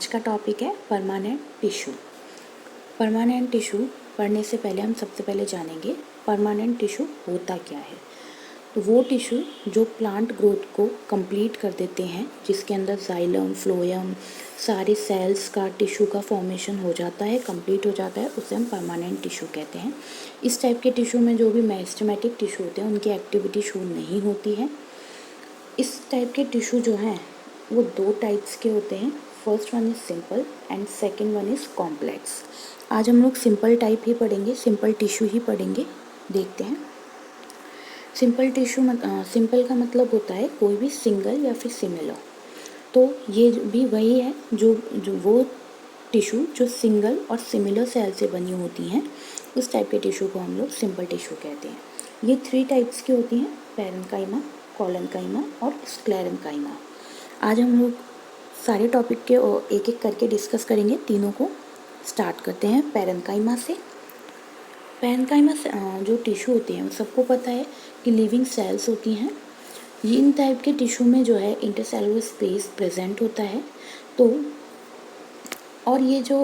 आज का टॉपिक है परमानेंट टिश्यू। परमानेंट टिश्यू पढ़ने से पहले हम सबसे पहले जानेंगे परमानेंट टिश्यू होता क्या है। तो वो टिश्यू जो प्लांट ग्रोथ को कंप्लीट कर देते हैं, जिसके अंदर जाइलम फ्लोएम सारे सेल्स का टिश्यू का फॉर्मेशन हो जाता है, कंप्लीट हो जाता है, उसे हम परमानेंट टिश्यू कहते हैं। इस टाइप के टिश्यू में जो भी मेरिस्टेमेटिक टिश्यू होते हैं उनकी एक्टिविटी शो नहीं होती है। इस टाइप के टिश्यू जो हैं वो दो टाइप्स के होते हैं। First one is simple and second one is complex. आज हम लोग सिंपल टाइप ही पढ़ेंगे, सिंपल टिश्यू ही पढ़ेंगे। देखते हैं सिंपल टिश्यू सिंपल का मतलब होता है कोई भी सिंगल या फिर सिमिलर। तो ये भी वही है जो वो टिश्यू जो सिंगल और सिमिलर सेल से बनी होती हैं, उस टाइप के टिश्यू को हम लोग सिंपल टिश्यू कहते हैं। ये 3 टाइप्स की होती हैं, पैरेन्काइमा, कोलेन्काइमा और स्क्लेरेन्काइमा। आज हम लोग सारे टॉपिक के एक एक करके डिस्कस करेंगे। तीनों को स्टार्ट करते हैं पैरेन्काइमा से। पैरेन्काइमा से जो टिश्यू होती हैं, सबको पता है कि लिविंग सेल्स होती हैं। ये इन टाइप के टिश्यू में जो है इंटरसेलुलर स्पेस प्रेजेंट होता है। तो और ये जो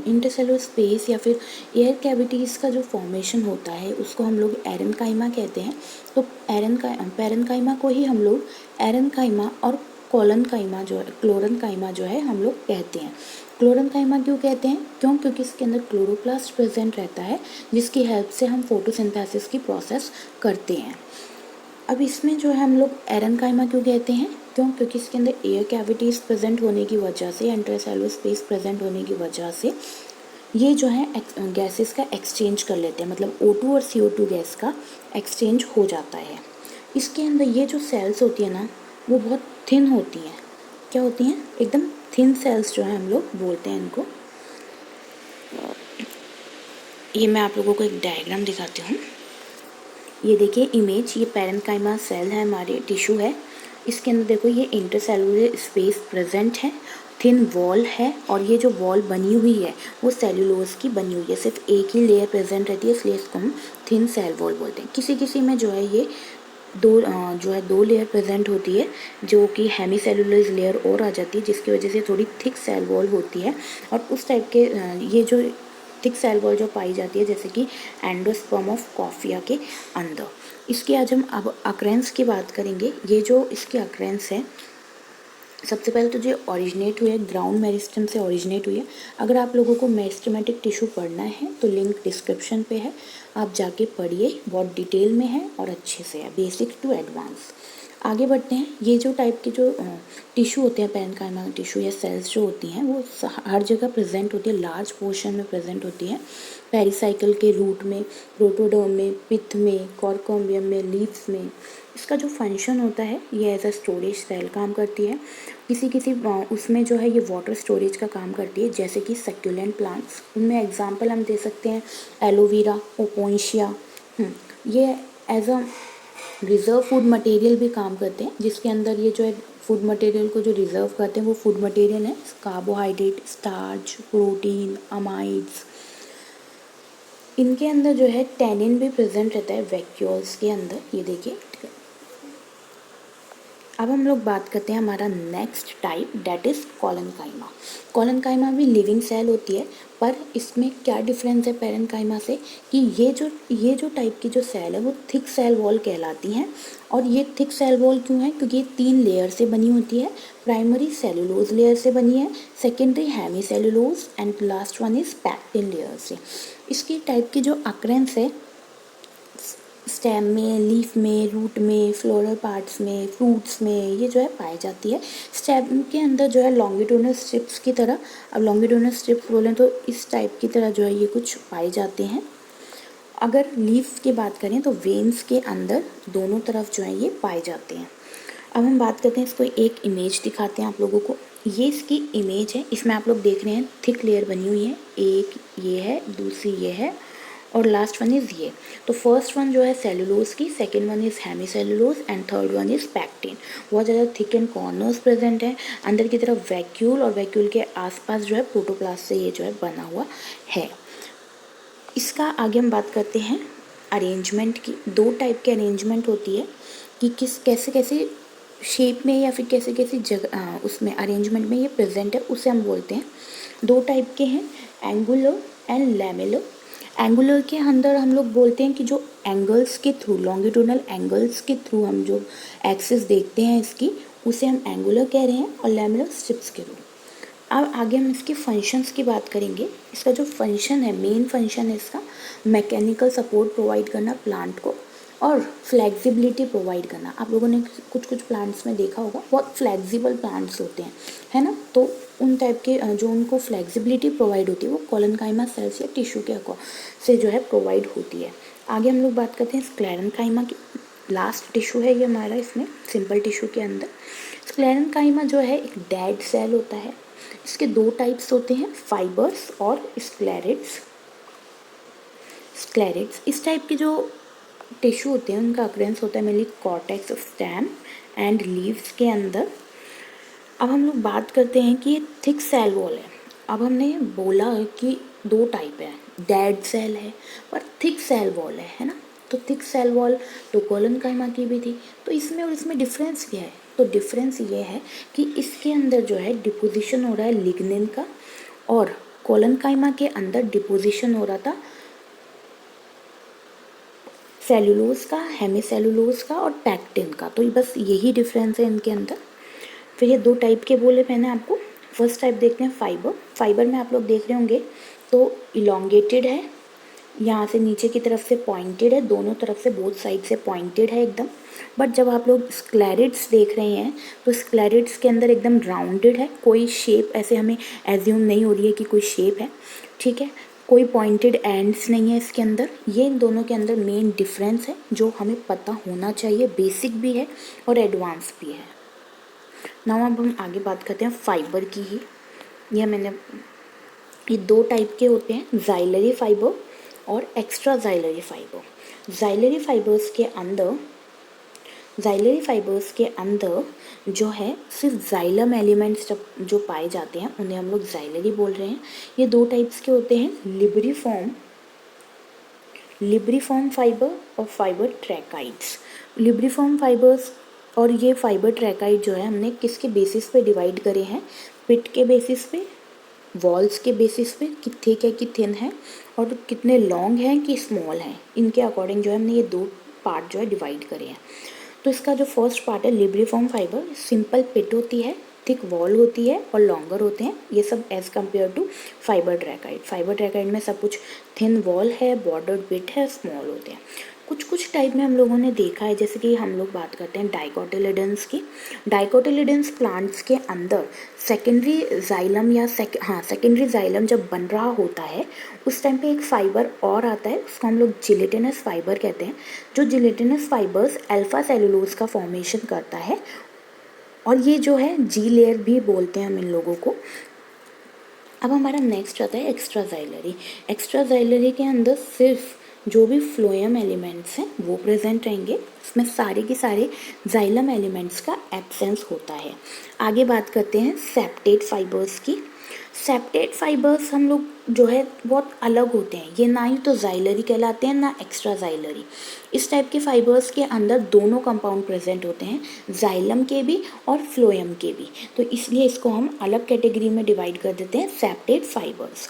इंटरसेलुलर स्पेस या फिर एयर कैविटीज़ का जो फॉर्मेशन होता है उसको हम लोग एरेन्काइमा कहते हैं। तो पैरेन्काइमा को ही हम लोग एरेन्काइमा और कोलेन्काइमा जो है क्लोरेन्काइमा जो है हम लोग कहते हैं। क्लोरेन्काइमा क्यों कहते हैं? क्योंकि इसके अंदर क्लोरोप्लास्ट प्रेजेंट रहता है, जिसकी हेल्प से हम फोटोसिंथेसिस की प्रोसेस करते हैं। अब इसमें जो है हम लोग एरेन्काइमा क्यों कहते हैं? क्योंकि इसके अंदर एयर कैविटीज़ प्रेजेंट होने की वजह से, इंटरसेलुलर स्पेस प्रेजेंट होने की वजह से ये जो है गैसेस का एक्सचेंज कर लेते हैं, मतलब O2 और CO2 गैस का एक्सचेंज हो जाता है। इसके अंदर ये जो सेल्स होती है ना, वो बहुत थिन होती हैं। क्या होती हैं? एकदम थिन सेल्स जो है हम लोग बोलते हैं इनको। ये मैं आप लोगों को एक डायग्राम दिखाती हूँ। ये देखिए इमेज, ये पैरेन्काइमा सेल है, हमारे टिश्यू है। इसके अंदर देखो ये इंटरसेलुलर स्पेस प्रेजेंट है, थिन वॉल है, और ये जो वॉल बनी हुई है वो सेल्यूलोज की बनी हुई है, सिर्फ एक ही लेयर प्रेजेंट रहती है, इसलिए इसको हम थिन सेल वॉल बोलते हैं। किसी किसी में जो है ये दो लेयर प्रेजेंट होती है, जो कि हेमी सेलुलर लेयर और आ जाती है, जिसकी वजह से थोड़ी थिक सेल वॉल होती है। और उस टाइप के ये जो थिक सेल वॉल जो पाई जाती है, जैसे कि एंडोस्पर्म ऑफ कॉफिया के अंदर। इसकी आज हम अब अक्रेंस की बात करेंगे। ये जो इसकी अक्रेंस है, सबसे पहले तो जो ओरिजिनेट हुई है ग्राउंड मेरिस्टेम से ओरिजिनेट हुई है। अगर आप लोगों को मेरिस्टेमेटिक टिश्यू पढ़ना है तो लिंक डिस्क्रिप्शन पे है, आप जाके पढ़िए, बहुत डिटेल में है और अच्छे से है, बेसिक टू एडवांस। आगे बढ़ते हैं। ये जो टाइप के जो टिश्यू होते हैं, पैरेन्काइमा टिश्यू या सेल्स जो होती हैं, वो हर जगह प्रेजेंट होती है, लार्ज पोर्शन में प्रेजेंट होती है। पेरिसाइकिल के रूट में, प्रोटोडर्म में, पिथ में, कॉर्कोम्बियम में, लीव्स में। इसका जो फंक्शन होता है, ये एज अ स्टोरेज सेल काम करती है। किसी उसमें जो है ये वाटर स्टोरेज का काम करती है, जैसे कि सक्यूलेंट प्लांट्स। उनमें एग्जांपल हम दे सकते हैं एलोवेरा, ओपोइशिया। ये as a reserve food material भी काम करते हैं, जिसके अंदर ये जो है फूड मटेरियल को जो रिजर्व करते हैं वो फूड मटेरियल है कार्बोहाइड्रेट, स्टार्च, प्रोटीन, अमाइड्स। इनके अंदर जो है टैनिन भी प्रेजेंट रहता है वैक्यूल्स के अंदर, ये देखिए। अब हम लोग बात करते हैं हमारा next type, that is collenchyma. Collenchyma भी लिविंग सेल होती है, पर इसमें क्या डिफरेंस है पैरेन्काइमा से कि ये जो टाइप की जो सेल है वो थिक सेल वॉल कहलाती हैं। और ये थिक सेल वॉल क्यों है? क्योंकि ये 3 लेयर से बनी होती है। प्राइमरी सेलुलोज लेयर से बनी है, secondary hemicellulose and last one is pectin layer से। इसकी टाइप की जो अक्रेंस है स्टेम में, लीफ में, रूट में, फ्लोरल पार्ट्स में, फ्रूट्स में, ये जो है पाई जाती है। स्टेम के अंदर जो है लॉन्गिट्यूडनल स्ट्रिप्स की तरह, अब लॉन्गिट्यूडनल स्ट्रिप्स बोलें तो इस टाइप की तरह जो है ये कुछ पाए जाते हैं। अगर लीफ की बात करें तो वेन्स के अंदर दोनों तरफ जो है ये पाए जाते हैं। अब हम बात करते हैं, इसको एक इमेज दिखाते हैं आप लोगों को। ये इसकी इमेज है, इसमें आप लोग देख रहे हैं थिक लेयर बनी हुई है, एक ये है, दूसरी ये है, और लास्ट वन इज़ ये। तो फर्स्ट वन जो है सेलुलोज की, second one is hemicellulose and third one is pectin. बहुत ज़्यादा थिक एंड कॉर्नर्स प्रेजेंट है। अंदर की तरफ वैक्यूल, और वैक्यूल के आसपास जो है प्रोटोप्लास्ट से ये जो है बना हुआ है। इसका आगे हम बात करते हैं अरेंजमेंट की। 2 टाइप की अरेंजमेंट होती है कि कैसे कैसे शेप में या फिर कैसे कैसी जगह उसमें अरेंजमेंट में ये प्रेजेंट है, उसे हम बोलते हैं। दो टाइप के हैं, एंगुलर एंड लैमेलर। एंगुलर के अंदर हम लोग बोलते हैं कि जो एंगल्स के थ्रू, लॉन्गिट्यूडनल एंगल्स के थ्रू हम जो एक्सिस देखते हैं इसकी, उसे हम एंगुलर कह रहे हैं, और लैमेलर स्ट्रिप्स के थ्रू। अब आगे हम इसके फंक्शंस की बात करेंगे। इसका जो फंक्शन है, मेन फंक्शन है इसका, मैकेनिकल सपोर्ट प्रोवाइड करना प्लांट को और फ्लेक्सिबिलिटी प्रोवाइड करना। आप लोगों ने कुछ कुछ प्लांट्स में देखा होगा, बहुत फ्लेक्सिबल प्लांट्स होते हैं, है ना, तो उन टाइप के जो उनको फ्लेक्सिबिलिटी प्रोवाइड होती है वो कोलेनकाइमा सेल्स या टिश्यू के से जो है प्रोवाइड होती है। आगे हम लोग बात करते हैं स्क्लेरेनकाइमा की। लास्ट टिश्यू है ये हमारा इसमें, सिंपल टिश्यू के अंदर। स्क्लेरेनकाइमा जो है एक डेड सेल होता है। इसके दो टाइप्स होते हैं, फाइबर्स और स्क्लेरेट्स। इस टाइप के जो टिश्यू होते हैं उनका अक्रेंस होता है mainly cortex, stem and leaves के अंदर। अब हम लोग बात करते हैं कि ये थिक सेल वॉल है। अब हमने बोला कि दो टाइप है, डेड सेल है और थिक सेल वॉल है ना। तो थिक सेल वॉल तो कोलेनकाइमा की भी थी, तो इसमें और इसमें डिफरेंस क्या है? तो डिफरेंस ये है कि इसके अंदर जो है डिपोजिशन हो रहा है लिग्निन का, और कोलेनकाइमा के अंदर डिपोजिशन हो रहा था सेलुलोज का, हेमीसेलुलोज का और पैक्टिन का। तो बस यही डिफरेंस है इनके अंदर। फिर ये दो टाइप के बोले मैंने आपको। फर्स्ट टाइप देखते हैं फाइबर में आप लोग देख रहे होंगे तो इलोंगेटेड है, यहाँ से नीचे की तरफ से पॉइंटेड है, दोनों तरफ से बोथ साइड से पॉइंटेड है एकदम। बट जब आप लोग स्क्लेरिड्स देख रहे हैं तो स्क्लेरिड्स के अंदर एकदम राउंडेड है, कोई शेप ऐसे हमें एज्यूम नहीं हो रही है कि कोई शेप है, ठीक है, कोई पॉइंटेड एंड्स नहीं है इसके अंदर। ये इन दोनों के अंदर मेन डिफरेंस है जो हमें पता होना चाहिए, बेसिक भी है और एडवांस भी है। नाउ अब हम आगे बात करते हैं फाइबर की ही। ये दो टाइप के होते हैं, जाइलरी फाइबर और extra xylary fibre. Xylary fibres के अंदर जो है सिर्फ जाइलम एलिमेंट्स जो पाए जाते हैं उन्हें हम लोग जाइलरी बोल रहे हैं। ये दो टाइप्स के होते हैं, लिब्रीफॉर्म फाइबर और फाइबर ट्रैकाइड्स। लिब्रीफॉर्म फाइबर्स और ये फाइबर ट्रैकाइड जो है हमने किसके बेसिस पे डिवाइड करे हैं? पिट के बेसिस पे, वॉल्स के बेसिस पे कि थिक है कि थिन है, और कितने लॉन्ग हैं कि स्मॉल हैं, इनके अकॉर्डिंग जो है हमने ये दो पार्ट जो है डिवाइड करे हैं। तो इसका जो फर्स्ट पार्ट है लिब्रीफॉर्म फाइबर, सिंपल पिट होती है, थिक वॉल होती है और लॉन्गर होते हैं, ये सब एज कम्पेयर टू फाइबर ट्रैकाइड में सब कुछ थिन वॉल है, बॉर्डर्ड पिट है, स्मॉल होते हैं। कुछ टाइप में हम लोगों ने देखा है, जैसे कि हम लोग बात करते हैं डाइकोटिलिडन्स की। डाइकोटिलिडन्स प्लांट्स के अंदर सेकेंडरी जाइलम जब बन रहा होता है उस टाइम पे एक फाइबर और आता है, उसको हम लोग जिलेटिनस फाइबर कहते हैं। जो जिलेटिनस फाइबर्स अल्फा सेलुलोज का फॉर्मेशन करता है, और ये जो है जी लेयर भी बोलते हैं हम इन लोगों को। अब हमारा नेक्स्ट आता है एक्स्ट्रा जाइलरी के अंदर सिर्फ जो भी फ्लोएम एलिमेंट्स हैं वो प्रेजेंट रहेंगे, इसमें सारे के सारे जाइलम एलिमेंट्स का एब्सेंस होता है। आगे बात करते हैं सेप्टेट फाइबर्स की। सेप्टेट फाइबर्स हम लोग जो है बहुत अलग होते हैं, ये ना ही तो जाइलरी कहलाते हैं ना एक्स्ट्रा जाइलरी। इस टाइप के फाइबर्स के अंदर दोनों कंपाउंड प्रेजेंट होते हैं, जाइलम के भी और फ्लोएम के भी, तो इसलिए इसको हम अलग कैटेगरी में डिवाइड कर देते हैं, सेप्टेट फाइबर्स।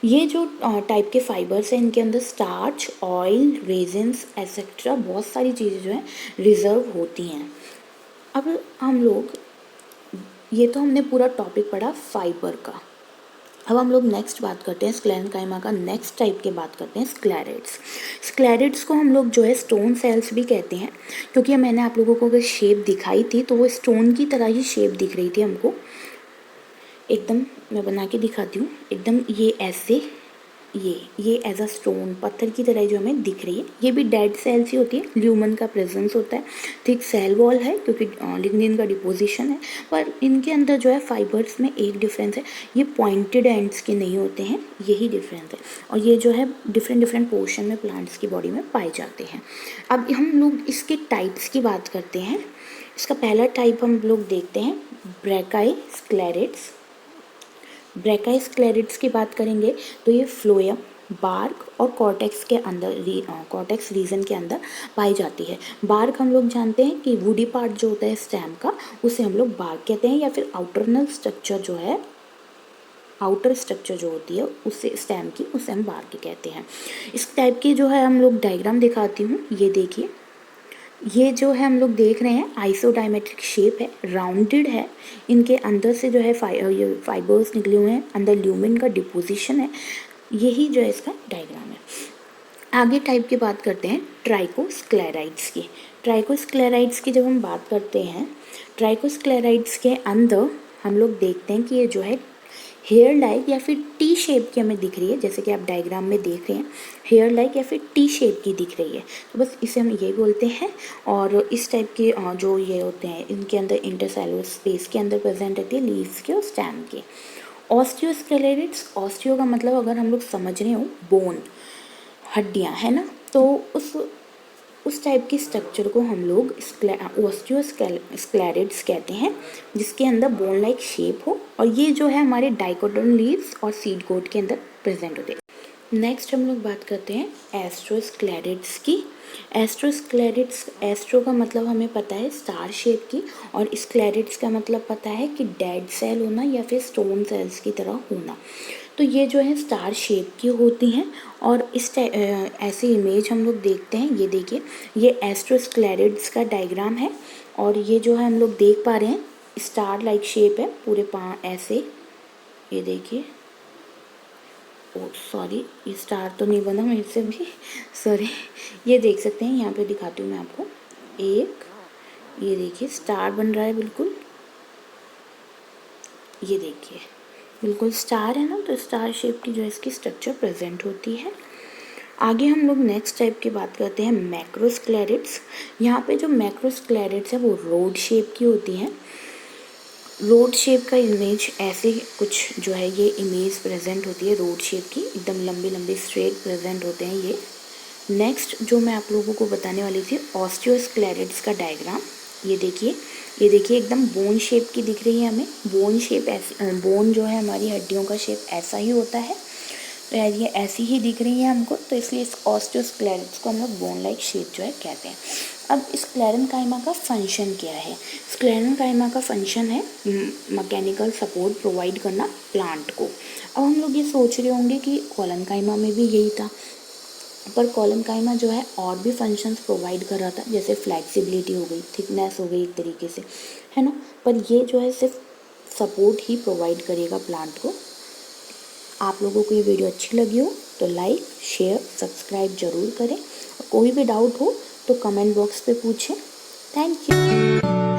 ये जो टाइप के फाइबर्स हैं इनके अंदर स्टार्च, ऑयल, रेजिन्स एसेट्रा बहुत सारी चीज़ें जो हैं रिजर्व होती हैं। अब हम लोग, ये तो हमने पूरा टॉपिक पढ़ा फाइबर का। अब हम लोग नेक्स्ट बात करते हैं स्क्लेरेनकाइमा का नेक्स्ट टाइप के बात करते हैं स्क्लेरिड्स को हम लोग जो है स्टोन सेल्स भी कहते हैं, क्योंकि मैंने आप लोगों को अगर शेप दिखाई थी तो वो स्टोन की तरह ही शेप दिख रही थी हमको एकदम। मैं बना के दिखाती हूँ, एकदम ये ऐसे, ये एज अ स्टोन पत्थर की तरह जो हमें दिख रही है। ये भी डेड सेल्स ही होती है, ल्यूमन का प्रेजेंस होता है, थिक सेल वॉल है क्योंकि लिग्निन का डिपोजिशन है। पर इनके अंदर जो है फाइबर्स में एक डिफरेंस है, ये पॉइंटेड एंड्स के नहीं होते हैं, यही डिफरेंस है। और ये जो है डिफरेंट पोर्शन में प्लांट्स की बॉडी में पाए जाते हैं। अब हम लोग इसके टाइप्स की बात करते हैं। इसका पहला टाइप हम लोग देखते हैं ब्रैकाई स्क्लेरिड्स की बात करेंगे तो ये फ्लोएम बार्क और कॉर्टेक्स के अंदर कॉर्टेक्स रीजन के अंदर पाई जाती है। बार्क हम लोग जानते हैं कि वुडी पार्ट जो होता है स्टेम का, उसे हम लोग बार्क कहते हैं, या फिर आउटरनल स्ट्रक्चर जो है, आउटर स्ट्रक्चर जो होती है उससे स्टेम की, उसे हम बार्क कहते हैं। इस टाइप की जो है हम लोग डायग्राम दिखाती हूँ। ये देखिए, ये जो है हम लोग देख रहे हैं आइसोडायमेट्रिक शेप है, राउंडेड है, इनके अंदर से जो है फाइबर्स निकले हुए हैं, अंदर ल्यूमिन का डिपोजिशन है। यही जो है इसका डायग्राम है। आगे टाइप की बात करते हैं ट्राइकोस्क्लेराइड्स की। ट्राइकोस्क्लेराइड्स की जब हम बात करते हैं, ट्राइकोस्क्लेराइड्स के अंदर हम लोग देखते हैं कि ये जो है हेयर लाइक या फिर टी शेप की हमें दिख रही है, जैसे कि आप डायग्राम में देख रहे हैं, हेयर लाइक या फिर टी शेप की दिख रही है, तो बस इसे हम ये बोलते हैं। और इस टाइप के जो ये होते हैं, इनके अंदर इंटरसेलुलर स्पेस के अंदर प्रेजेंट रहती है लीव्स के और स्टेम के। ऑस्टियोस्क्लेराइड्स, ऑस्टियो का मतलब अगर हम लोग समझ रहे हो बोन, हड्डियाँ, है ना, तो उस टाइप की स्ट्रक्चर को हम लोग ऑस्टियोस्क्लेराइड्स कहते हैं, जिसके अंदर बोन लाइक शेप हो, और ये जो है हमारे डाइकोटोन लीव्स और सीड कोट के अंदर प्रेजेंट होते हैं। नेक्स्ट हम लोग बात करते हैं एस्ट्रोस्क्लेराइड्स की। एस्ट्रोस्क्लेराइड्स, एस्ट्रो का मतलब हमें पता है स्टार शेप की, और स्क्लेराइड्स का मतलब पता है कि डेड सेल होना या फिर स्टोन सेल्स की तरह होना। तो ये जो है स्टार शेप की होती हैं, और ऐसी इमेज हम लोग देखते हैं। ये देखिए, ये एस्ट्रोस्क्लेराइड्स का डायग्राम है, और ये जो है हम लोग देख पा रहे हैं स्टार लाइक शेप है पूरे ऐसे। ये देखिए, ओ सॉरी, ये स्टार तो नहीं बना मेरे से भी, सॉरी। ये देख सकते हैं, यहाँ पे दिखाती हूँ मैं आपको, एक, ये देखिए स्टार बन रहा है बिल्कुल, ये देखिए बिल्कुल स्टार है ना, तो स्टार शेप की जो है इसकी स्ट्रक्चर प्रेजेंट होती है। आगे हम लोग नेक्स्ट टाइप की बात करते हैं मैक्रोस्क्लेराइड्स। यहाँ पे जो मैक्रोस्क्लेराइड्स है वो रोड शेप की होती हैं। रोड शेप का इमेज ऐसे कुछ जो है ये इमेज प्रेजेंट होती है रोड शेप की, एकदम लंबी लंबी स्ट्रेट प्रेजेंट होते हैं ये। नेक्स्ट जो मैं आप लोगों को बताने वाली थी ऑस्टियोस्क्लेराइड्स का डायग्राम, ये देखिए, ये देखिए एकदम बोन शेप की दिख रही है हमें। बोन शेप ऐसी, बोन जो है हमारी हड्डियों का शेप ऐसा ही होता है, तो यार ये ऐसी ही दिख रही है हमको, तो इसलिए इस ऑस्टियोस्क्लेराइड्स को हम लोग बोन लाइक शेप जो है कहते हैं। अब स्क्लेरेनकाइमा का फंक्शन क्या है? स्क्लेरेनकाइमा का फंक्शन है मैकेनिकल सपोर्ट प्रोवाइड करना प्लांट को। अब हम लोग ये सोच रहे होंगे कि कोलेनकाइमा में भी यही था, पर कोलेनकाइमा जो है और भी फंक्शंस प्रोवाइड कर रहा था, जैसे फ्लेक्सिबिलिटी हो गई, थिकनेस हो गई एक तरीके से, है ना, पर ये जो है सिर्फ सपोर्ट ही प्रोवाइड करेगा प्लांट को। आप लोगों को ये वीडियो अच्छी लगी हो तो लाइक, शेयर, सब्सक्राइब जरूर करें, और कोई भी डाउट हो तो कमेंट बॉक्स पे पूछें। Thank you.